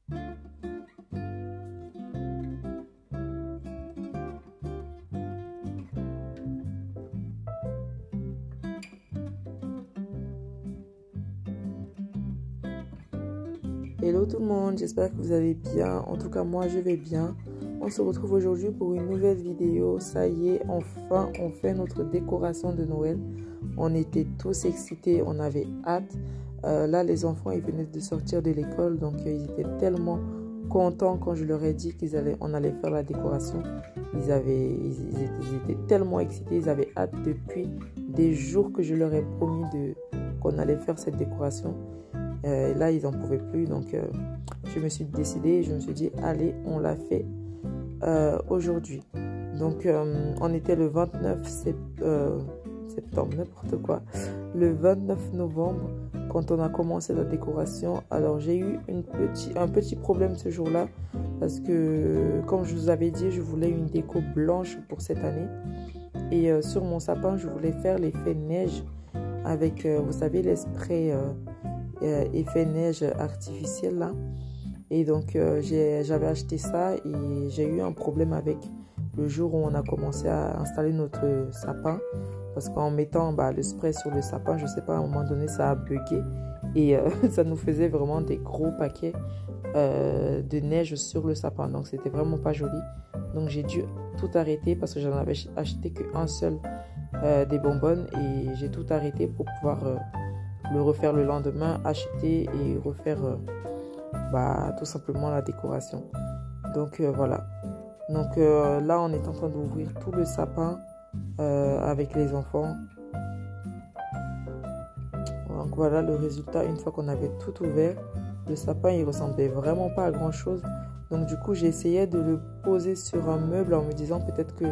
Hello tout le monde, j'espère que vous allez bien. En tout cas, moi je vais bien. On se retrouve aujourd'hui pour une nouvelle vidéo. Ça y est, enfin, on fait notre décoration de Noël. On était tous excités, on avait hâte. Là, les enfants, ils venaient de sortir de l'école, donc ils étaient tellement contents quand je leur ai dit qu'on allait faire la décoration. Ils étaient tellement excités, ils avaient hâte depuis des jours que je leur ai promis qu'on allait faire cette décoration. Et là, ils n'en pouvaient plus, donc je me suis décidée, je me suis dit, allez, on l'a fait aujourd'hui. Donc, on était le 29 septembre, n'importe quoi, le 29 novembre, quand on a commencé la décoration. Alors, j'ai eu un petit problème ce jour-là, parce que, comme je vous avais dit, je voulais une déco blanche pour cette année. Et sur mon sapin, je voulais faire l'effet neige avec, vous savez, les sprays effet neige artificiel là. Et donc j'avais acheté ça et j'ai eu un problème avec le jour où on a commencé à installer notre sapin, parce qu'en mettant le spray sur le sapin, je sais pas, à un moment donné ça a bugué et ça nous faisait vraiment des gros paquets de neige sur le sapin, donc c'était vraiment pas joli. Donc j'ai dû tout arrêter parce que j'en avais acheté qu'un seul des bonbonnes, et j'ai tout arrêté pour pouvoir le refaire le lendemain, acheter et refaire tout simplement la décoration. Donc voilà. Donc là, on est en train d'ouvrir tout le sapin avec les enfants. Donc voilà le résultat une fois qu'on avait tout ouvert. Le sapin, il ressemblait vraiment pas à grand chose. Donc du coup, j'ai essayé de le poser sur un meuble en me disant peut-être que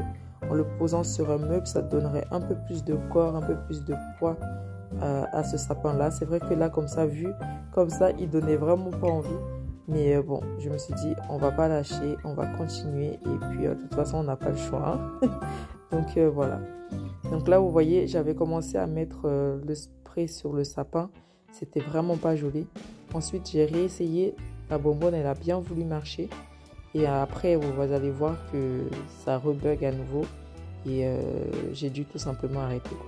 en le posant sur un meuble, ça donnerait un peu plus de corps, un peu plus de poids à ce sapin là. C'est vrai que là, comme ça, vu comme ça, il donnait vraiment pas envie, mais bon, je me suis dit on va pas lâcher, on va continuer, et puis de toute façon on n'a pas le choix, hein. Donc voilà. Donc là vous voyez, j'avais commencé à mettre le spray sur le sapin, c'était vraiment pas joli. Ensuite j'ai réessayé, la bonbonne elle a bien voulu marcher, et après vous allez voir que ça rebug à nouveau, et j'ai dû tout simplement arrêter, quoi.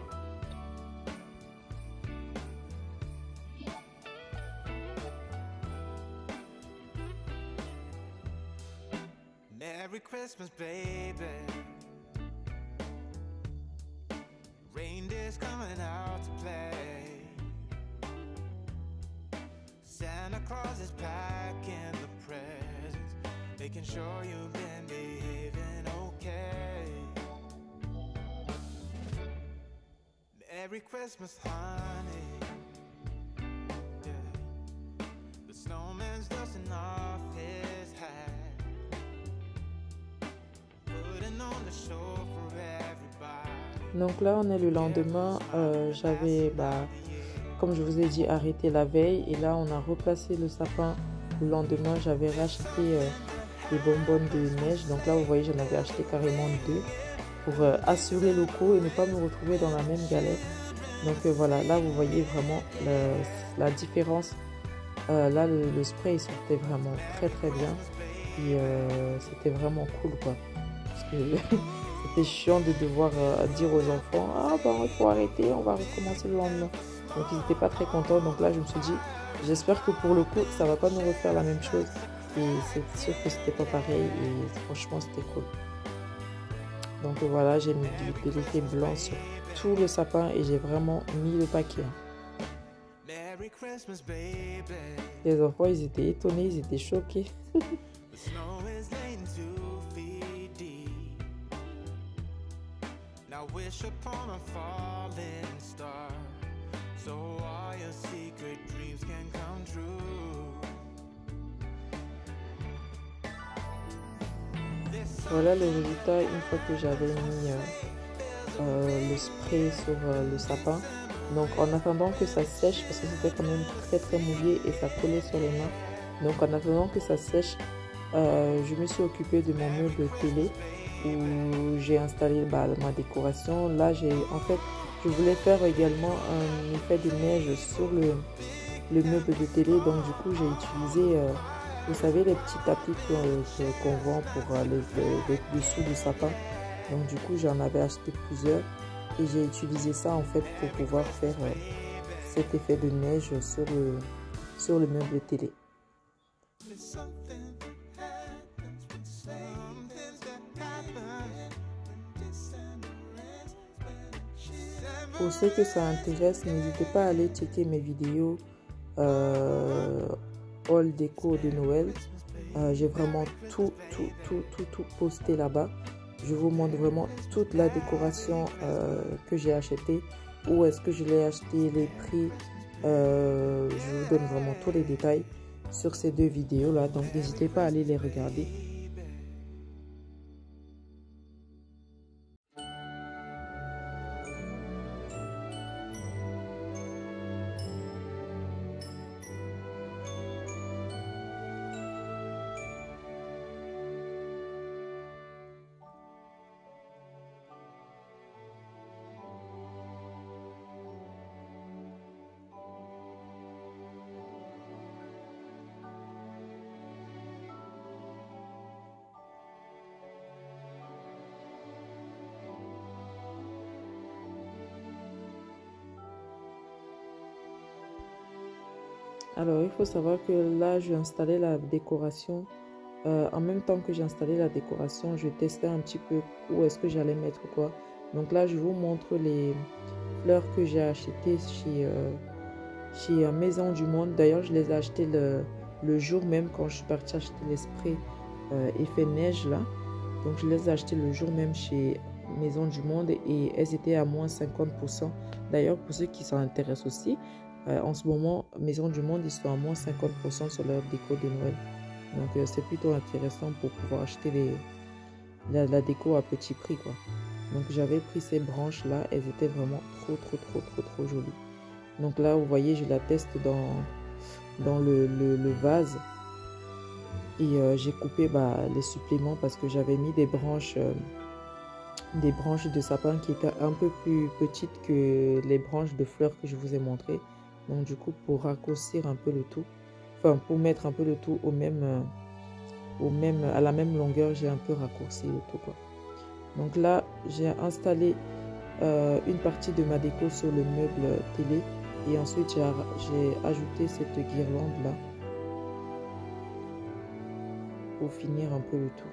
Merry Christmas, baby. Reindeer's coming out to play. Santa Claus is packing the presents, making sure you've been behaving okay. Merry Christmas, honey. Yeah. The snowman's dusting off his hat. Donc là on est le lendemain, j'avais comme je vous ai dit arrêté la veille, et là on a replacé le sapin le lendemain. J'avais racheté des bonbonnes de neige, donc là vous voyez j'en avais acheté carrément 2 pour assurer le coup et ne pas me retrouver dans la même galère. Donc voilà, là vous voyez vraiment la différence. Là le spray il sortait vraiment très très bien, et c'était vraiment cool, quoi. Parce que c'était chiant de devoir dire aux enfants il faut arrêter, on va recommencer le lendemain. Donc ils n'étaient pas très contents. Donc là je me suis dit, j'espère que pour le coup ça va pas nous refaire la même chose, et c'est sûr que c'était pas pareil, et franchement c'était cool. Donc voilà, j'ai mis de l'effet blanc sur tout le sapin et j'ai vraiment mis le paquet. Les enfants ils étaient étonnés, ils étaient choqués. Wish upon a falling star, so all your secret dreams can come true. Voilà le résultat une fois que j'avais mis le spray sur le sapin. Donc en attendant que ça sèche, parce que c'était quand même très très mouillé et ça collait sur les mains, donc en attendant que ça sèche, je me suis occupée de mon meuble télé, où j'ai installé ma décoration. Là en fait je voulais faire également un effet de neige sur le meuble de télé, donc du coup j'ai utilisé Vous savez, les petits tapis qu'on vend pour les dessous du sapin. Donc du coup, j'en avais acheté plusieurs et j'ai utilisé ça en fait pour pouvoir faire cet effet de neige sur le meuble télé. Pour ceux que ça intéresse, n'hésitez pas à aller checker mes vidéos haul déco de Noël. J'ai vraiment tout posté là-bas. Je vous montre vraiment toute la décoration que j'ai achetée, où est-ce que je l'ai acheté, les prix. Je vous donne vraiment tous les détails sur ces deux vidéos là, donc n'hésitez pas à aller les regarder. Alors, il faut savoir que là, j'ai installé la décoration. En même temps que j'ai installé la décoration, je testais un petit peu où est-ce que j'allais mettre quoi. Donc là, je vous montre les fleurs que j'ai achetées chez Maison du Monde. D'ailleurs, je les ai achetées le jour même quand je suis partie acheter les sprays effet neige là. Donc, je les ai achetées le jour même chez Maison du Monde et elles étaient à moins 50%. D'ailleurs, pour ceux qui s'en intéressent aussi, en ce moment, Maison du Monde, ils sont à moins 50% sur leur déco de Noël. Donc, c'est plutôt intéressant pour pouvoir acheter la déco à petit prix, quoi. Donc, j'avais pris ces branches-là. Elles étaient vraiment trop jolies. Donc là, vous voyez, je la teste dans le vase. Et j'ai coupé les suppléments parce que j'avais mis des branches de sapin qui étaient un peu plus petites que les branches de fleurs que je vous ai montrées. Donc du coup, pour raccourcir un peu le tout, enfin pour mettre un peu le tout à la même longueur, j'ai un peu raccourci le tout, quoi. Donc là, j'ai installé une partie de ma déco sur le meuble télé et ensuite j'ai ajouté cette guirlande là pour finir un peu le tout.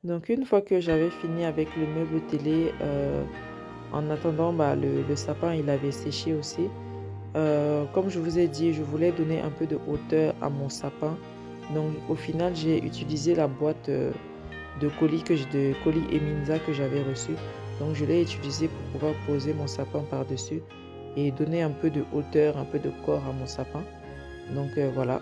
Donc une fois que j'avais fini avec le meuble télé, en attendant le sapin il avait séché aussi. Comme je vous ai dit, je voulais donner un peu de hauteur à mon sapin. Donc au final j'ai utilisé la boîte de colis Eminza que j'avais reçu. Donc je l'ai utilisé pour pouvoir poser mon sapin par-dessus et donner un peu de hauteur, un peu de corps à mon sapin. Donc voilà.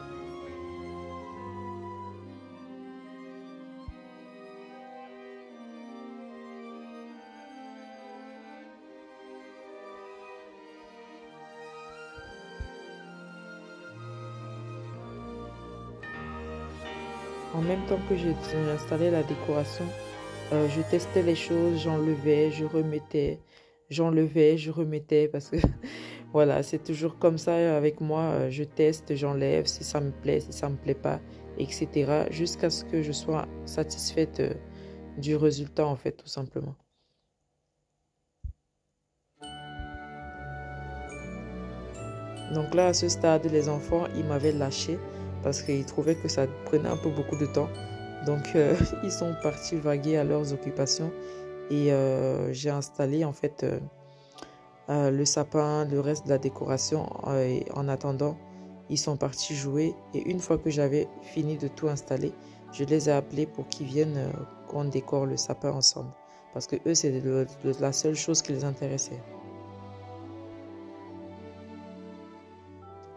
En même temps que j'ai installé la décoration, je testais les choses, j'enlevais, je remettais, j'enlevais, je remettais parce que voilà, c'est toujours comme ça avec moi. Je teste, j'enlève, si ça me plaît, si ça me plaît pas, etc. jusqu'à ce que je sois satisfaite du résultat en fait, tout simplement. Donc là, à ce stade, les enfants, ils m'avaient lâché parce qu'ils trouvaient que ça prenait un peu beaucoup de temps. Donc, ils sont partis vaguer à leurs occupations et j'ai installé en fait le sapin, le reste de la décoration. Et en attendant, ils sont partis jouer et une fois que j'avais fini de tout installer, je les ai appelés pour qu'ils viennent qu'on décore le sapin ensemble. Parce que eux, c'est la seule chose qui les intéressait.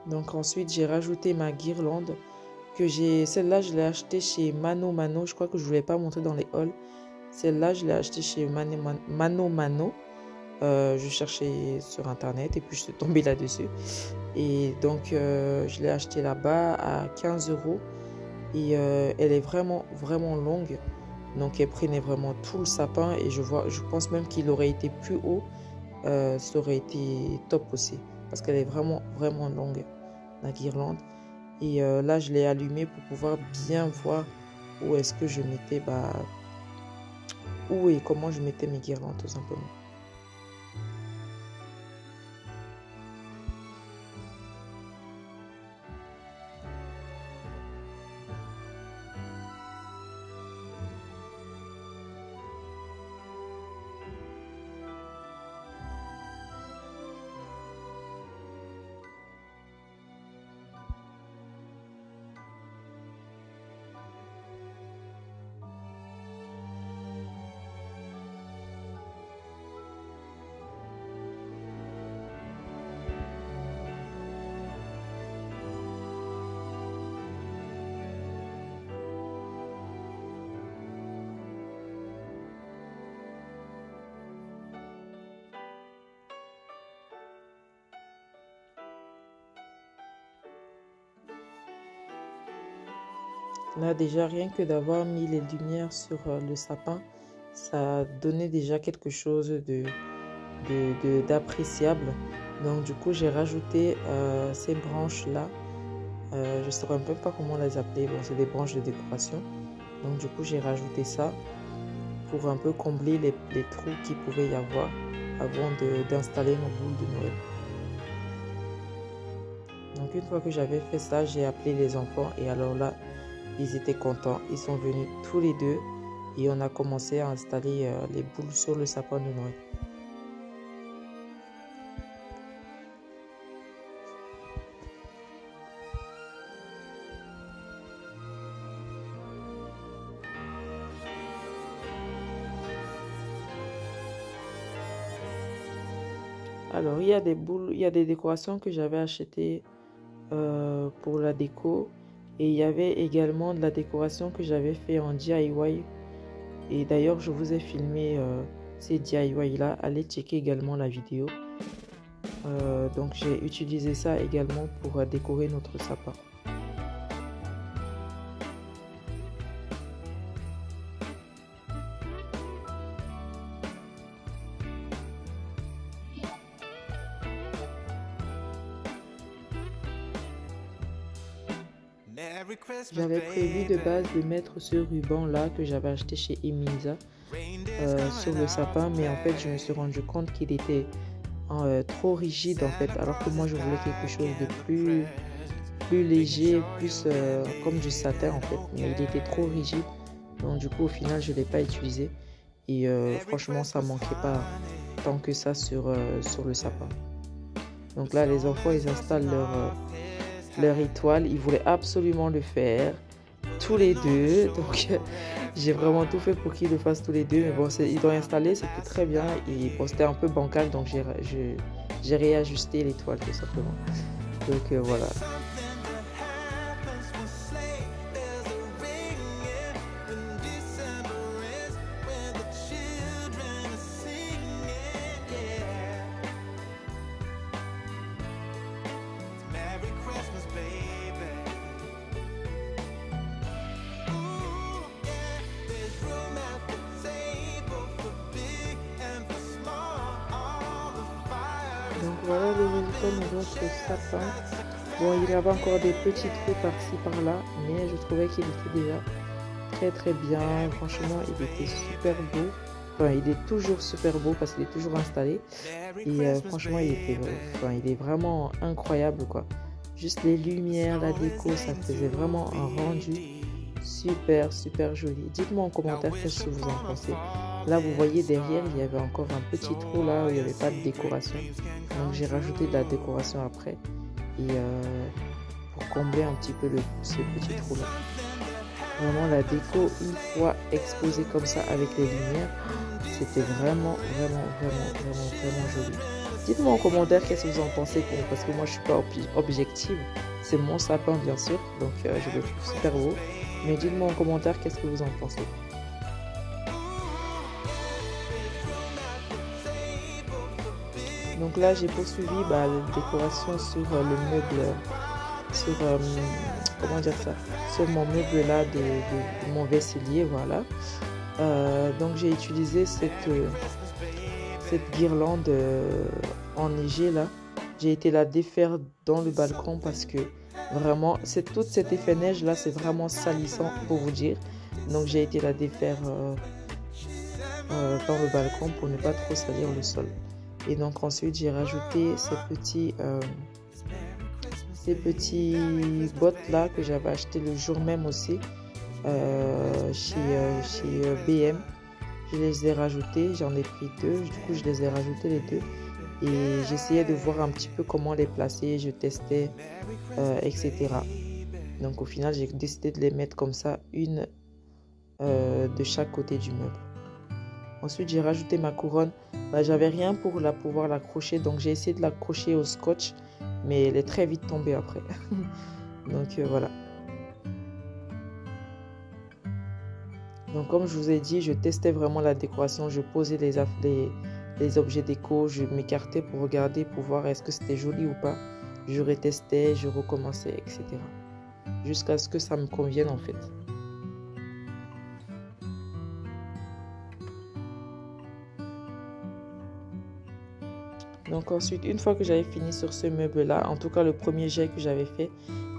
Donc ensuite, j'ai rajouté ma guirlande que celle-là, je l'ai achetée chez Mano Mano. Je crois que je ne voulais pas montrer dans les hauls. Celle-là, je l'ai achetée chez Mano Mano. Je cherchais sur internet et puis je suis tombée là-dessus. Et donc, je l'ai acheté là-bas à 15 €. Et elle est vraiment, vraiment longue. Donc elle prenait vraiment tout le sapin. Et je pense même qu'il aurait été plus haut. Ça aurait été top aussi. Parce qu'elle est vraiment, vraiment longue, la guirlande. Et là, je l'ai allumée pour pouvoir bien voir où est-ce que je mettais, où et comment je mettais mes guirlandes, tout simplement. Là, déjà, rien que d'avoir mis les lumières sur le sapin, ça donnait déjà quelque chose d'appréciable. Donc, du coup, j'ai rajouté ces branches-là. Je ne saurais même pas comment les appeler. Bon, c'est des branches de décoration. Donc, du coup, j'ai rajouté ça pour un peu combler les trous qu'il pouvait y avoir avant d'installer nos boules de Noël. Donc, une fois que j'avais fait ça, j'ai appelé les enfants. Et alors là, ils étaient contents. Ils sont venus tous les deux et on a commencé à installer les boules sur le sapin de Noël. Alors, il y a des boules, il y a des décorations que j'avais achetées pour la déco. Et il y avait également de la décoration que j'avais fait en DIY. Et d'ailleurs, je vous ai filmé ces DIY-là. Allez checker également la vidéo. Donc, j'ai utilisé ça également pour décorer notre sapin. J'avais prévu de base de mettre ce ruban là que j'avais acheté chez Emisa sur le sapin, mais en fait je me suis rendu compte qu'il était trop rigide en fait, alors que moi je voulais quelque chose de plus léger, plus comme du satin en fait, mais il était trop rigide, donc du coup au final je ne l'ai pas utilisé et franchement ça manquait pas tant que ça sur le sapin. Donc là les enfants ils installent leur étoile, ils voulaient absolument le faire tous les deux, donc j'ai vraiment tout fait pour qu'ils le fassent tous les deux, mais bon ils l'ont installé, c'était très bien et bon, c'était un peu bancal, donc j'ai réajusté l'étoile tout simplement, donc voilà. Donc voilà le résultat de notre sapin. Bon, il y avait encore des petits trous par-ci par-là, mais je trouvais qu'il était déjà très bien. Franchement, il était super beau. Enfin, il est toujours super beau parce qu'il est toujours installé. Et franchement, il est vraiment incroyable quoi. Juste les lumières, la déco, ça faisait vraiment un rendu super joli. Dites-moi en commentaire qu'est-ce que vous en pensez. Là, vous voyez derrière, il y avait encore un petit trou là où il n'y avait pas de décoration. Donc, j'ai rajouté de la décoration après. Et pour combler un petit peu ce petit trou là. Vraiment, la déco, une fois exposée comme ça avec les lumières, c'était vraiment joli. Dites-moi en commentaire qu'est-ce que vous en pensez, parce que moi, je suis pas objective. C'est mon sapin, bien sûr. Donc, je le trouve super beau. Mais dites-moi en commentaire qu'est-ce que vous en pensez. Donc là, j'ai poursuivi la décoration sur le meuble comment dire ça, sur mon meuble là de mon vaisselier, voilà. Donc j'ai utilisé cette guirlande enneigée là. J'ai été la défaire dans le balcon parce que vraiment, tout cet effet neige là, c'est vraiment salissant pour vous dire. Donc j'ai été la défaire dans le balcon pour ne pas trop salir le sol. Et donc ensuite j'ai rajouté ces petits bottes là que j'avais acheté le jour même aussi chez BM. Je les ai rajoutés, j'en ai pris 2, du coup je les ai rajoutés les 2 et j'essayais de voir un petit peu comment les placer, je testais etc. Donc au final j'ai décidé de les mettre comme ça, une de chaque côté du meuble. Ensuite j'ai rajouté ma couronne. J'avais rien pour pouvoir l'accrocher, donc j'ai essayé de l'accrocher au scotch, mais elle est très vite tombée après. Donc voilà. Donc comme je vous ai dit, je testais vraiment la décoration, je posais les objets déco, je m'écartais pour regarder, pour voir est-ce que c'était joli ou pas. Je retestais, je recommençais, etc. Jusqu'à ce que ça me convienne en fait. Donc ensuite, une fois que j'avais fini sur ce meuble-là, en tout cas le premier jet que j'avais fait,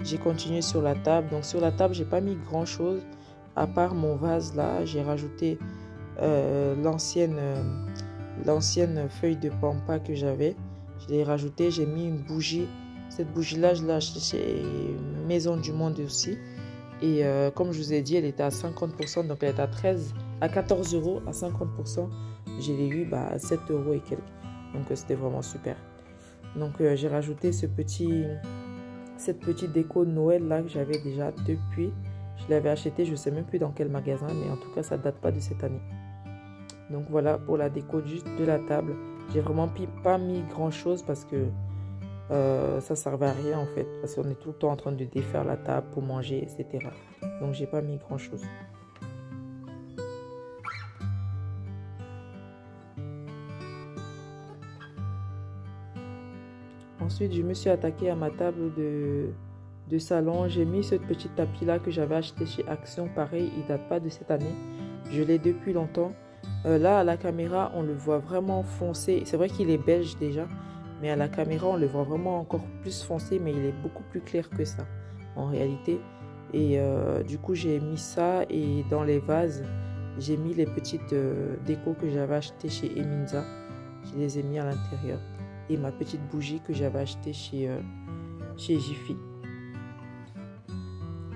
j'ai continué sur la table. Donc sur la table, j'ai pas mis grand-chose, à part mon vase là. J'ai rajouté l'ancienne feuille de pampa que j'avais. Je l'ai rajouté, j'ai mis une bougie. Cette bougie-là, je l'ai achetée chez Maison du Monde aussi. Et comme je vous ai dit, elle était à 50%, donc elle était à 14 euros à 50%. Je l'ai eu à 7 euros et quelques. Donc c'était vraiment super. Donc j'ai rajouté cette petite déco de Noël là que j'avais déjà depuis. Je l'avais acheté, je ne sais même plus dans quel magasin, mais en tout cas ça date pas de cette année. Donc voilà pour la déco juste de la table. J'ai vraiment pas mis grand chose parce que ça servait à rien en fait. Parce qu'on est tout le temps en train de défaire la table pour manger, etc. Donc j'ai pas mis grand chose. Ensuite, je me suis attaquée à ma table de salon. J'ai mis ce petit tapis là que j'avais acheté chez Action. Pareil, il date pas de cette année. Je l'ai depuis longtemps. Là, à la caméra, on le voit vraiment foncé. C'est vrai qu'il est beige déjà. Mais à la caméra, on le voit vraiment encore plus foncé. Mais il est beaucoup plus clair que ça, en réalité. Et du coup, j'ai mis ça. Et dans les vases, j'ai mis les petites décos que j'avais achetées chez Eminza. Je les ai mis à l'intérieur. Et ma petite bougie que j'avais achetée chez Jiffy.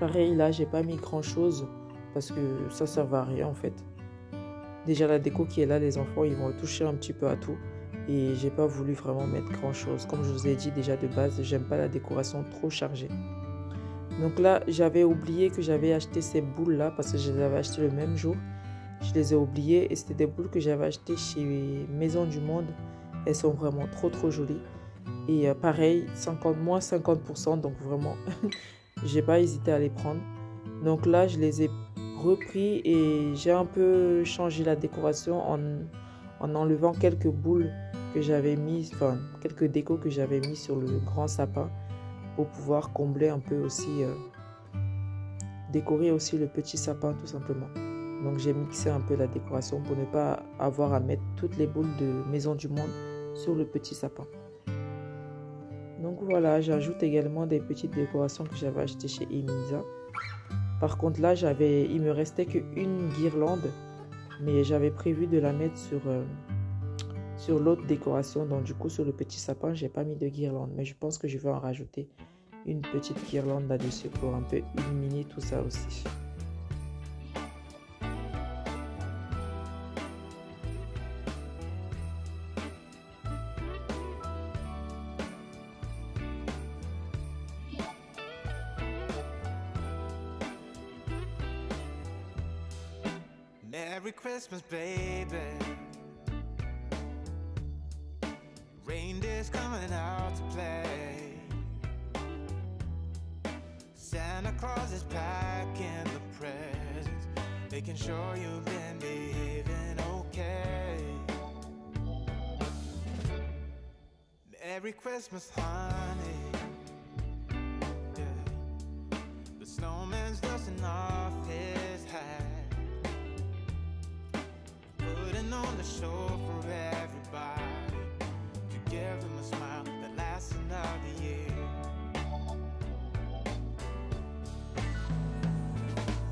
Pareil, là, j'ai pas mis grand chose parce que ça sert à rien en fait. Déjà, la déco qui est là, les enfants, ils vont toucher un petit peu à tout. Et j'ai pas voulu vraiment mettre grand chose. Comme je vous ai dit déjà de base, j'aime pas la décoration trop chargée. Donc là, j'avais oublié que j'avais acheté ces boules là parce que je les avais achetées le même jour. Je les ai oubliées et c'était des boules que j'avais achetées chez Maison du Monde. Elles sont vraiment trop jolies. Et pareil, moins 50%. Donc vraiment, j'ai pas hésité à les prendre. Donc là, je les ai repris et j'ai un peu changé la décoration en enlevant quelques boules que j'avais mis, enfin quelques décos que j'avais mis sur le grand sapin pour pouvoir combler un peu aussi, décorer aussi le petit sapin tout simplement. Donc j'ai mixé un peu la décoration pour ne pas avoir à mettre toutes les boules de Maison du Monde sur le petit sapin. Donc voilà, j'ajoute également des petites décorations que j'avais achetées chez Eminza. Par contre là, il me restait qu'une guirlande, mais j'avais prévu de la mettre sur l'autre décoration. Donc du coup, sur le petit sapin, j'ai pas mis de guirlande, mais je pense que je vais en rajouter une petite guirlande là-dessus pour un peu illuminer tout ça aussi. Merry Christmas, baby. Reindeer's coming out to play. Santa Claus is packing the presents, making sure you've been behaving okay. Merry Christmas, honey. Yeah. dusting off his hat, putting on the show for everybody, to give him a smile that lasts another year.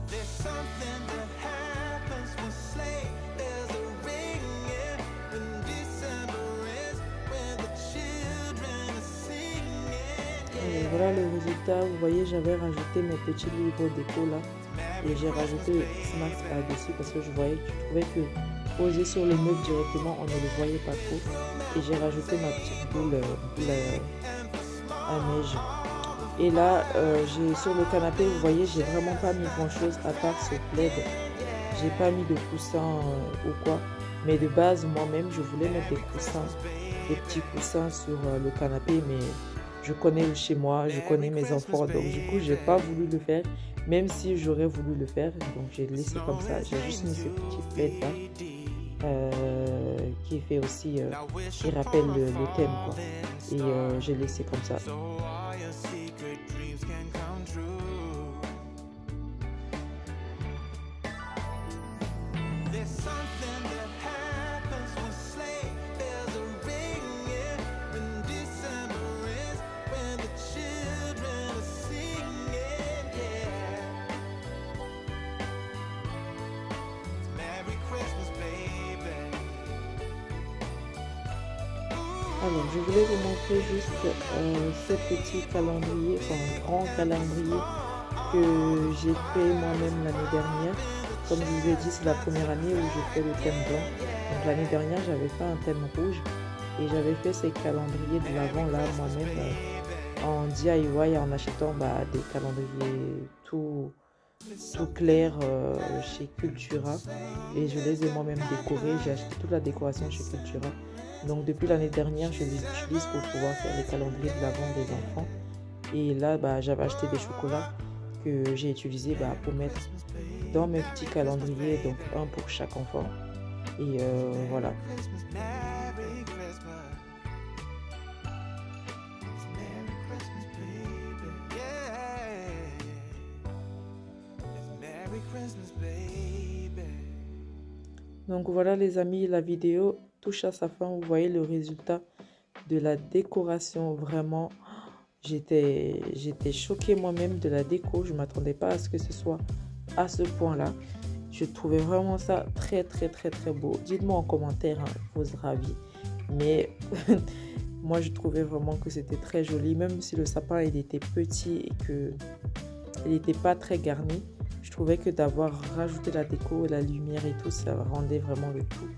There's something that happens when sleigh bells are ringing, when December is, when the children are singing. Et voilà le résultat. Vous voyez, j'avais rajouté mes petits livres déco là. Et j'ai rajouté le Christmas par-dessus parce que je trouvais que posé sur le meuble directement, on ne le voyait pas trop. Et j'ai rajouté ma petite boule à neige. Et là, sur le canapé, vous voyez, j'ai vraiment pas mis grand-chose à part ce plaid. J'ai pas mis de coussin ou quoi. Mais de base, moi-même, je voulais mettre des coussins, des petits coussins sur le canapé. Mais je connais chez moi, je connais mes enfants. Donc du coup, j'ai pas voulu le faire. Même si j'aurais voulu le faire. Donc j'ai laissé comme ça. J'ai juste mis ce petit plaid là. Qui fait aussi, qui rappelle le thème quoi. Et j'ai laissé comme ça. Alors, je voulais vous montrer juste ce petit calendrier, enfin grand calendrier que j'ai fait moi-même l'année dernière. Comme je vous ai dit, c'est la première année où je fais le thème blanc. Donc l'année dernière, j'avais fait un thème rouge et j'avais fait ces calendriers de l'Avent là moi-même en DIY en achetant des calendriers tout clairs chez Cultura et je les ai moi-même décorés. J'ai acheté toute la décoration chez Cultura. Donc depuis l'année dernière, je les utilise pour pouvoir faire les calendriers de l'Avent des enfants. Et là, j'avais acheté des chocolats que j'ai utilisés pour mettre dans mes petits calendriers, donc un pour chaque enfant. Et voilà. Donc voilà les amis, la vidéo touche à sa fin. Vous voyez le résultat de la décoration. Vraiment, j'étais choquée moi-même de la déco. Je ne m'attendais pas à ce que ce soit à ce point-là. Je trouvais vraiment ça très beau. Dites-moi en commentaire vos avis. Mais moi, je trouvais vraiment que c'était très joli. Même si le sapin, il était petit et qu'il n'était pas très garni. Je trouvais que d'avoir rajouté la déco, la lumière et tout, ça rendait vraiment le tout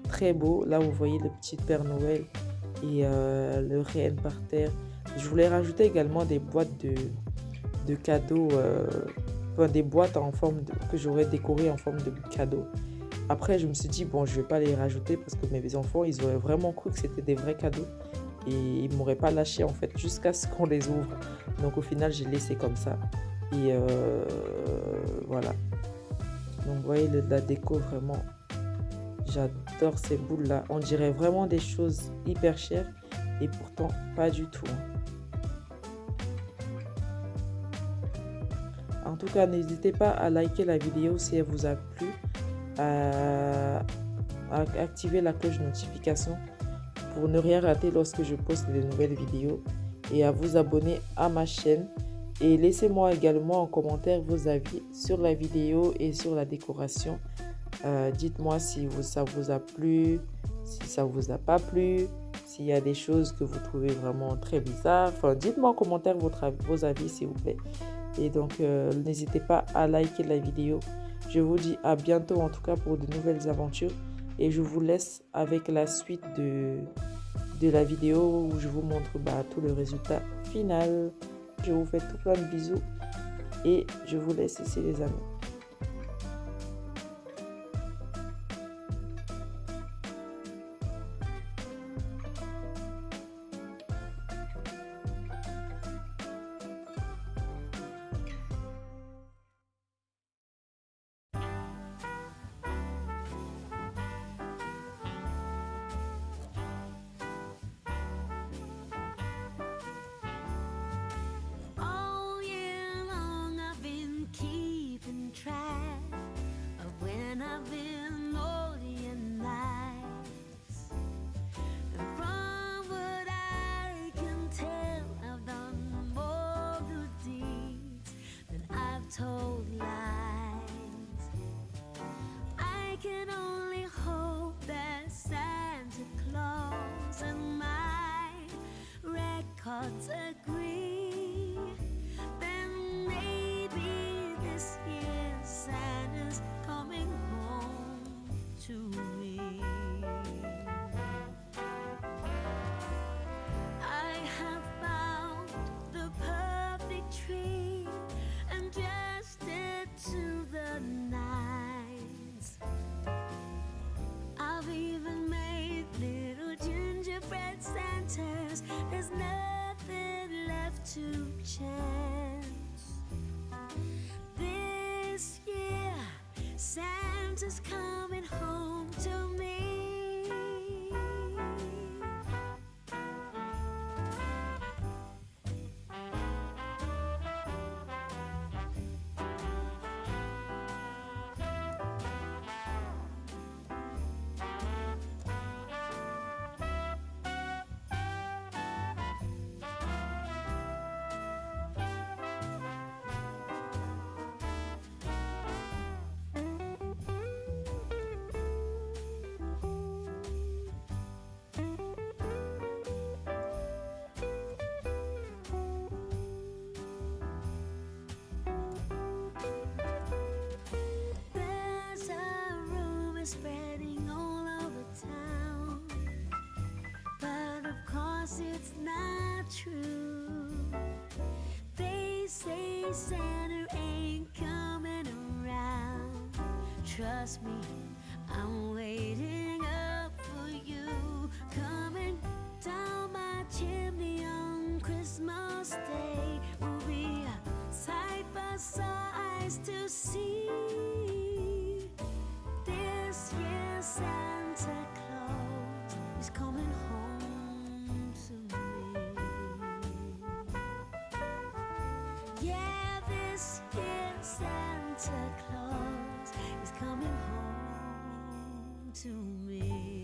très beau. Là, vous voyez le petit Père Noël et le renne par terre. Je voulais rajouter également des boîtes de cadeaux, des boîtes en forme que j'aurais décorées en forme de cadeaux. Après, je me suis dit, bon, je ne vais pas les rajouter parce que mes enfants, ils auraient vraiment cru que c'était des vrais cadeaux. Et ils ne m'auraient pas lâché, en fait, jusqu'à ce qu'on les ouvre. Donc, au final, j'ai laissé comme ça. Et voilà. Donc, vous voyez, la déco, vraiment, j'adore ces boules-là. On dirait vraiment des choses hyper chères. Et pourtant, pas du tout. En tout cas, n'hésitez pas à liker la vidéo si elle vous a plu. À activer la cloche de notification pour ne rien rater lorsque je poste de nouvelles vidéos. Et à vous abonner à ma chaîne. Et laissez-moi également en commentaire vos avis sur la vidéo et sur la décoration. Dites-moi si ça vous a plu, si ça vous a pas plu, s'il y a des choses que vous trouvez vraiment très bizarres. Enfin, dites-moi en commentaire vos avis s'il vous plaît. Et donc, n'hésitez pas à liker la vidéo. Je vous dis à bientôt en tout cas pour de nouvelles aventures. Et je vous laisse avec la suite de la vidéo où je vous montre tout le résultat final. Je vous fais tout plein de bisous et je vous laisse ici les amis. told lies. I can only hope that Santa Claus and my records agree. Then maybe this year Santa's coming home to me. I have found the perfect tree and dressed it to the nines. I've even made little gingerbread Santas. There's nothing left to chance. This year, Santa's coming home to me. There's a rumor spreading all over town, but of course it's not true. They say Santa ain't coming around. Trust me, I'm waiting up for you. Coming down my chimney on Christmas Day will be a sight for eyes to see. This year Santa Claus is coming home to me. Yeah, this year Santa Claus is coming home to me.